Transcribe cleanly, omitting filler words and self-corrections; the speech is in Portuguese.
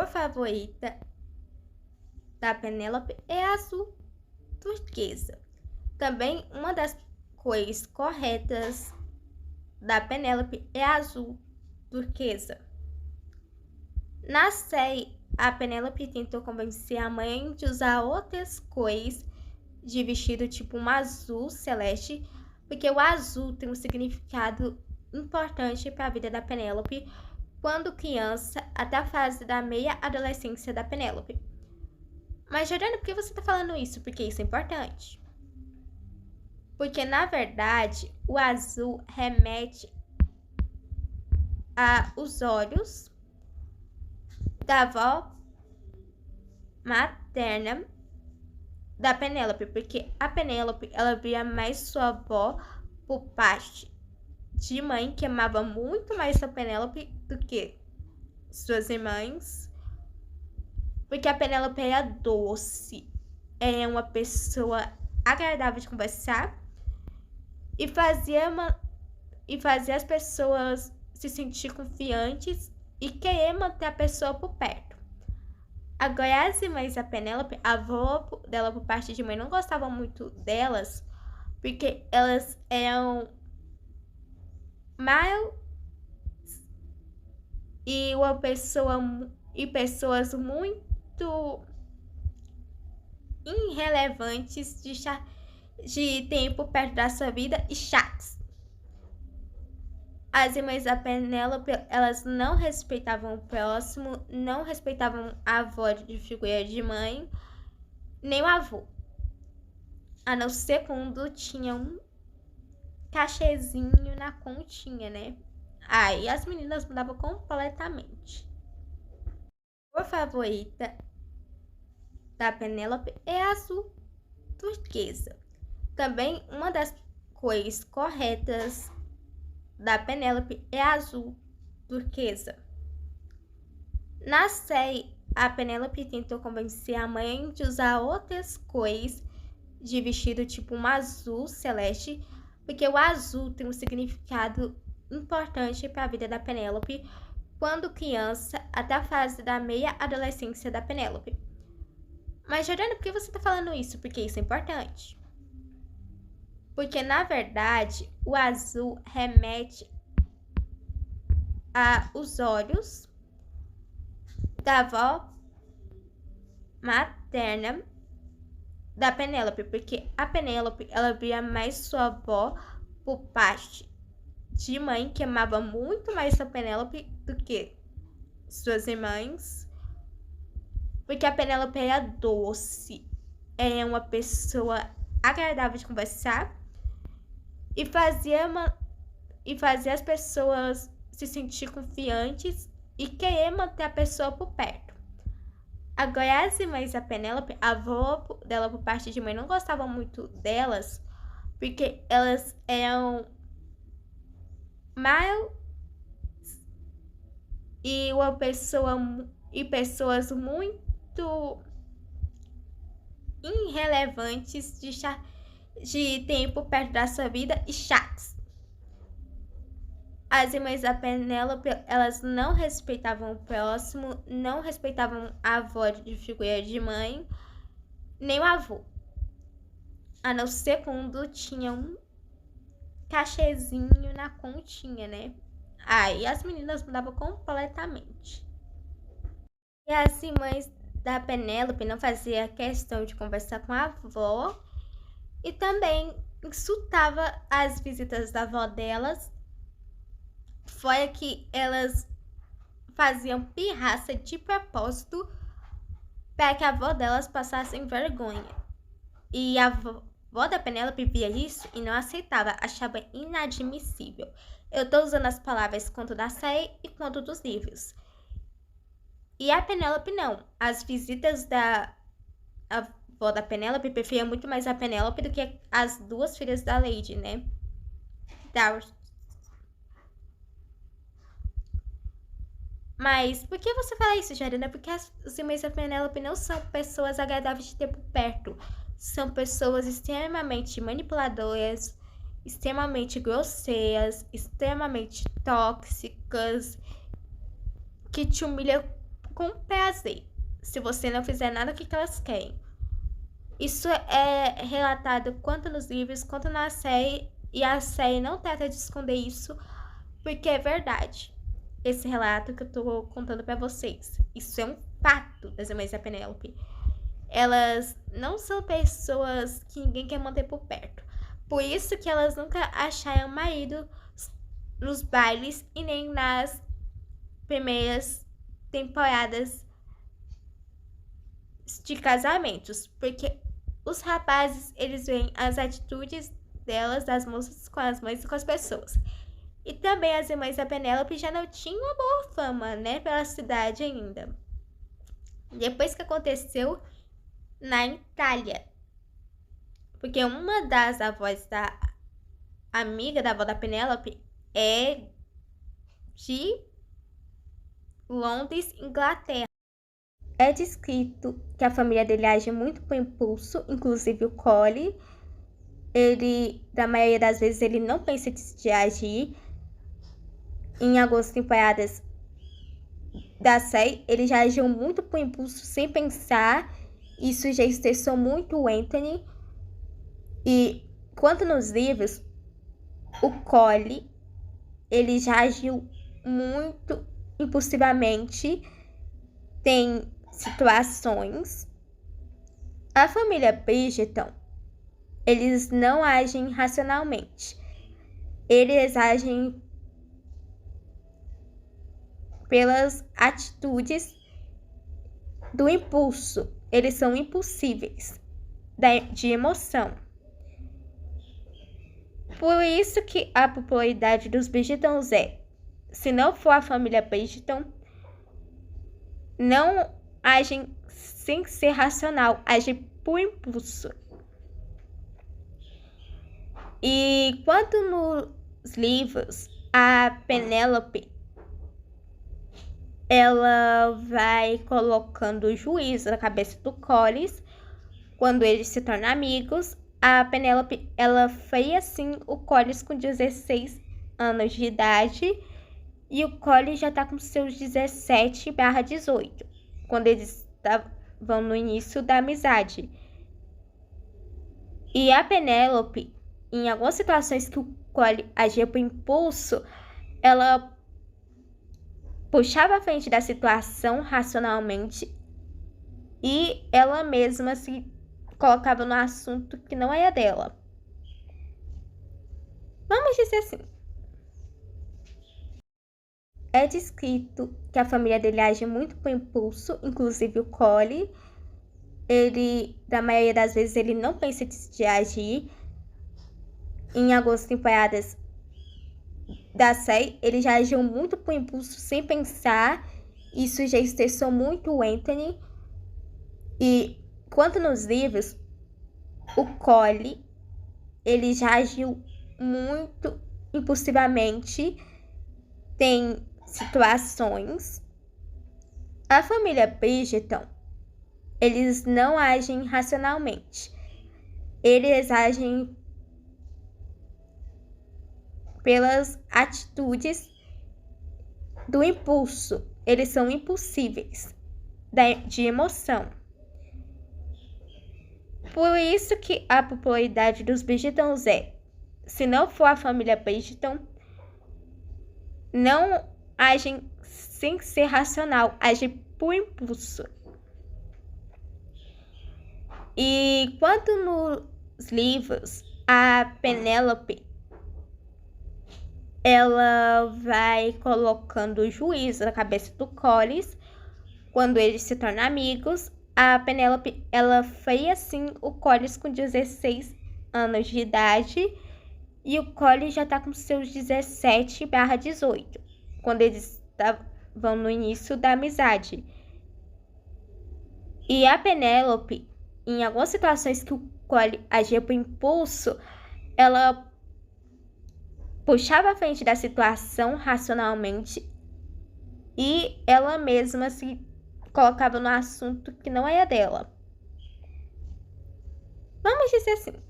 cor favorita da Penélope é azul turquesa. Também uma das cores corretas da Penélope é azul turquesa. Na série, a Penélope tentou convencer a mãe de usar outras cores de vestido, tipo um azul celeste, porque o azul tem um significado importante para a vida da Penélope quando criança, até a fase da meia adolescência da Penélope. Mas, Jordana, por que você está falando isso? Porque isso é importante. Porque, na verdade, o azul remete aos olhos da avó materna da Penélope, porque a Penélope, ela via mais sua avó por parte de mãe, que amava muito mais a Penélope do que suas irmãs, porque a Penélope era doce, é uma pessoa agradável de conversar e fazia as pessoas se sentir confiantes e querer manter a pessoa por perto. Agora, as irmãs da Penélope, a avó dela por parte de mãe, não gostava muito delas, porque elas eram mal e pessoas muito irrelevantes de tempo perto da sua vida e chatas. As irmãs da Penélope, elas não respeitavam o próximo, não respeitavam a avó de figura de mãe, nem o avô. A não ser quando tinha um cachezinho na continha, né? Aí as meninas mudavam completamente. A cor favorita da Penélope é azul turquesa. Também uma das cores corretas da Penélope é azul turquesa. Na série, a Penélope tentou convencer a mãe de usar outras cores de vestido, tipo um azul celeste, porque o azul tem um significado importante para a vida da Penélope quando criança, até a fase da meia adolescência da Penélope. Mas, Jordana, por que você está falando isso? Porque isso é importante. Porque, na verdade, o azul remete aos olhos da avó materna da Penélope, porque a Penélope, ela via mais sua avó por parte de mãe, que amava muito mais a Penélope do que suas irmãs, porque a Penélope era doce, é uma pessoa agradável de conversar e fazia as pessoas se sentir confiantes e querer manter a pessoa por perto. Agora, as irmãs da Penélope, a avó dela por parte de mãe, não gostava muito delas, porque elas eram mal e pessoas muito irrelevantes de tempo perto da sua vida e chatas. As irmãs da Penélope, elas não respeitavam o próximo, não respeitavam a avó de figura de mãe, nem o avô. A não ser quando tinha um cachezinho na continha, né? Aí as meninas mudavam completamente. E as irmãs da Penélope não faziam questão de conversar com a avó e também insultava as visitas da avó delas. Fora que elas faziam pirraça de propósito para que a avó delas passassem vergonha. E a avó da Penélope via isso e não aceitava, achava inadmissível. Eu tô usando as palavras quanto da série e quanto dos livros. E a Penélope não. As visitas da avó da Penélope preferiam muito mais a Penélope do que as duas filhas da Lady, né? Mas por que você fala isso, Jordana? Porque os irmãos da Penélope não são pessoas agradáveis de ter por perto. São pessoas extremamente manipuladoras, extremamente grosseiras, extremamente tóxicas, que te humilham com prazer, se você não fizer nada do que elas querem. Isso é relatado tanto nos livros quanto na série, e a série não trata de esconder isso, porque é verdade. Esse relato que eu tô contando pra vocês, isso é um fato das irmãs da Penélope. Elas não são pessoas que ninguém quer manter por perto. Por isso que elas nunca acharam marido nos bailes e nem nas primeiras temporadas de casamentos, porque os rapazes, eles veem as atitudes delas, das moças, com as mães e com as pessoas. E também as irmãs da Penélope já não tinham uma boa fama, né, pela cidade ainda. Depois que aconteceu na Itália, porque uma das avós da amiga da avó da Penélope é de Londres, Inglaterra. É descrito que a família dele age muito por impulso, inclusive o Collie. Ele, da maioria das vezes, ele não pensa de agir. Em algumas temporadas da série, ele já agiu muito por impulso, sem pensar. Isso já estressou muito o Anthony. E quanto nos livros, o Collie, ele já agiu muito impulsivamente. Tem situações. A família Bridgerton, eles não agem racionalmente. Eles agem pelas atitudes do impulso. Eles são impulsíveis, de emoção. Por isso que a popularidade dos Bridgertons se não for a família Bridgerton, não agem sem ser racional, agem por impulso. E quanto nos livros, a Penélope, ela vai colocando o juízo na cabeça do Collis. Quando eles se tornam amigos, a Penélope, ela freia assim o Collis com 16 anos de idade, e o Collis já tá com seus 17/18, quando eles estavam no início da amizade. E a Penélope, em algumas situações que o Collis agia por impulso, ela puxava a frente da situação racionalmente e ela mesma se colocava no assunto que não era dela. Vamos dizer assim. É descrito que a família dele age muito por impulso, inclusive o Collie. Ele, da maioria das vezes, ele não pensa de agir. Em algumas temporadas da série, ele já agiu muito por impulso, sem pensar. Isso já estressou muito o Anthony. E quanto nos livros, o Collie, ele já agiu muito impulsivamente. Tem situações. A família Bridgerton, eles não agem racionalmente. Eles agem pelas atitudes do impulso. Eles são impulsíveis, de emoção. Por isso que a popularidade dos Bridgertons se não for a família Bridgerton, não agem sem ser racional, agem por impulso. E quanto nos livros, a Penélope, ela vai colocando o juízo na cabeça do Collis. Quando eles se tornam amigos, a Penélope, ela freia assim o Collis com 16 anos de idade, e o Collis já tá com seus 17/18, quando eles estavam no início da amizade. E a Penélope, em algumas situações que o Collis agia por impulso, ela puxava a frente da situação racionalmente e ela mesma se colocava no assunto que não era dela. Vamos dizer assim.